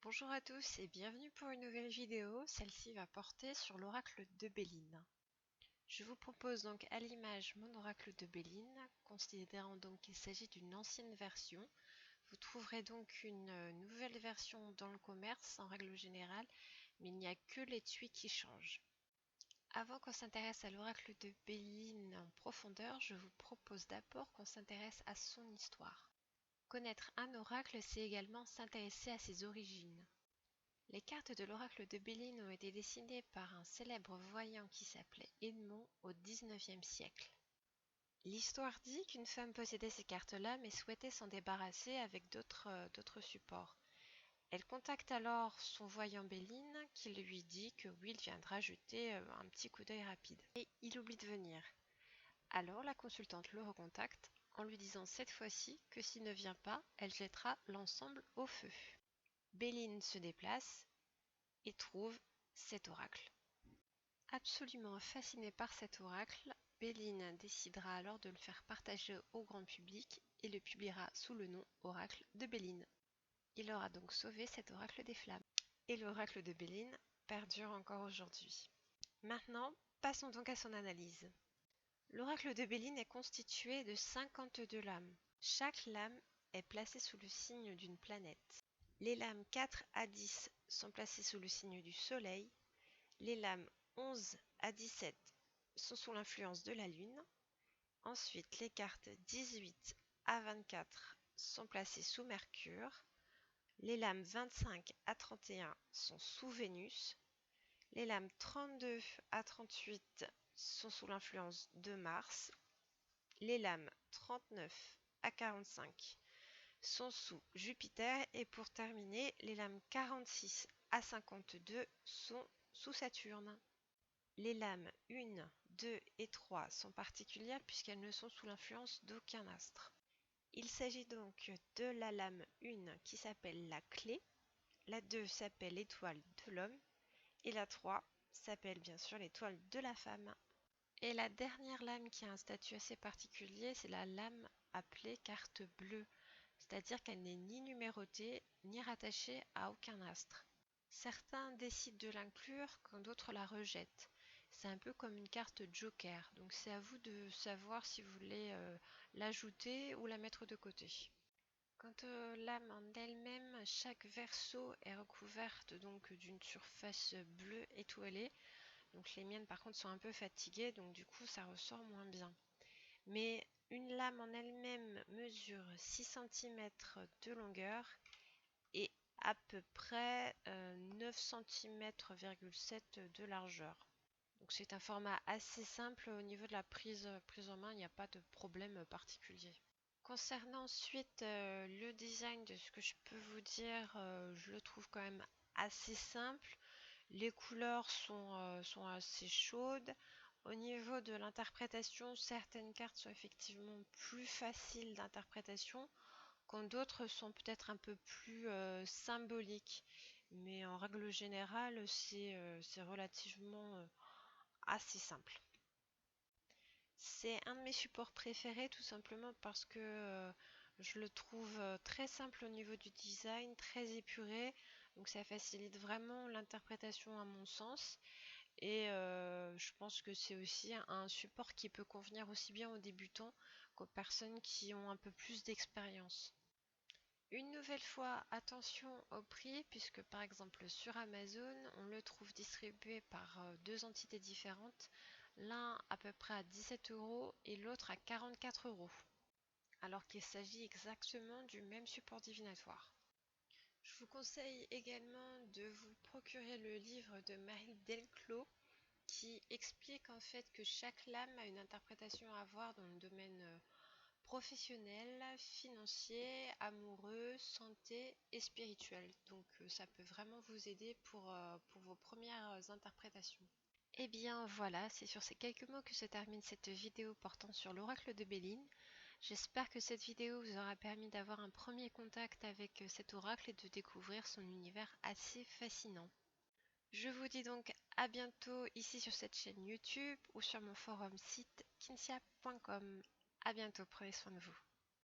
Bonjour à tous et bienvenue pour une nouvelle vidéo. Celle-ci va porter sur l'oracle de Béline. Je vous propose donc à l'image mon oracle de Béline, considérant donc qu'il s'agit d'une ancienne version. Vous trouverez donc une nouvelle version dans le commerce en règle générale, mais il n'y a que les tuiles qui changent. Avant qu'on s'intéresse à l'oracle de Béline en profondeur, je vous propose d'abord qu'on s'intéresse à son histoire. Connaître un oracle, c'est également s'intéresser à ses origines. Les cartes de l'oracle de Béline ont été dessinées par un célèbre voyant qui s'appelait Edmond au XIXe siècle. L'histoire dit qu'une femme possédait ces cartes-là mais souhaitait s'en débarrasser avec d'autres supports. Elle contacte alors son voyant Béline qui lui dit que oui, il viendra jeter un petit coup d'œil rapide. Et il oublie de venir. Alors la consultante le recontacte en lui disant cette fois-ci que s'il ne vient pas, elle jettera l'ensemble au feu. Béline se déplace et trouve cet oracle. Absolument fasciné par cet oracle, Béline décidera alors de le faire partager au grand public et le publiera sous le nom Oracle de Béline. Il aura donc sauvé cet oracle des flammes. Et l'oracle de Béline perdure encore aujourd'hui. Maintenant, passons donc à son analyse. L'oracle de Béline est constitué de 52 lames. Chaque lame est placée sous le signe d'une planète. Les lames 4 à 10 sont placées sous le signe du Soleil. Les lames 11 à 17 sont sous l'influence de la Lune. Ensuite, les cartes 18 à 24 sont placées sous Mercure. Les lames 25 à 31 sont sous Vénus. Les lames 32 à 38 sont sous l'influence de Mars. Les lames 39 à 45 sont sous Jupiter et pour terminer, les lames 46 à 52 sont sous Saturne. Les lames 1, 2 et 3 sont particulières puisqu'elles ne sont sous l'influence d'aucun astre. Il s'agit donc de la lame 1 qui s'appelle la clé, la 2 s'appelle l'étoile de l'homme et la 3 s'appelle bien sûr l'étoile de la femme. Et la dernière lame qui a un statut assez particulier, c'est la lame appelée carte bleue, c'est-à-dire qu'elle n'est ni numérotée ni rattachée à aucun astre. Certains décident de l'inclure quand d'autres la rejettent. C'est un peu comme une carte joker, donc c'est à vous de savoir si vous voulez l'ajouter ou la mettre de côté. Quant à l'âme en elle-même, chaque verso est recouverte donc d'une surface bleue étoilée. Donc les miennes par contre sont un peu fatiguées, donc du coup ça ressort moins bien. Mais une lame en elle-même mesure 6 cm de longueur et à peu près 9 cm,7 de largeur. Donc c'est un format assez simple au niveau de la prise en main, il n'y a pas de problème particulier. Concernant ensuite le design de ce que je peux vous dire, je le trouve quand même assez simple. Les couleurs sont assez chaudes. Au niveau de l'interprétation, certaines cartes sont effectivement plus faciles d'interprétation, quand d'autres sont peut-être un peu plus symboliques. Mais en règle générale, c'est relativement assez simple. C'est un de mes supports préférés tout simplement parce que je le trouve très simple au niveau du design, très épuré, donc ça facilite vraiment l'interprétation à mon sens. Et je pense que c'est aussi un support qui peut convenir aussi bien aux débutants qu'aux personnes qui ont un peu plus d'expérience. Une nouvelle fois, attention au prix, puisque par exemple sur Amazon, on le trouve distribué par deux entités différentes, l'un à peu près à 17 € et l'autre à 44 €, alors qu'il s'agit exactement du même support divinatoire. Je vous conseille également de vous procurer le livre de Marie Delclos qui explique en fait que chaque lame a une interprétation à avoir dans le domaine professionnel, financier, amoureux, santé et spirituel. Donc ça peut vraiment vous aider pour vos premières interprétations. Et bien voilà, c'est sur ces quelques mots que se termine cette vidéo portant sur l'oracle de Béline. J'espère que cette vidéo vous aura permis d'avoir un premier contact avec cet oracle et de découvrir son univers assez fascinant. Je vous dis donc à bientôt ici sur cette chaîne YouTube ou sur mon forum site kinsia.com. À bientôt, prenez soin de vous.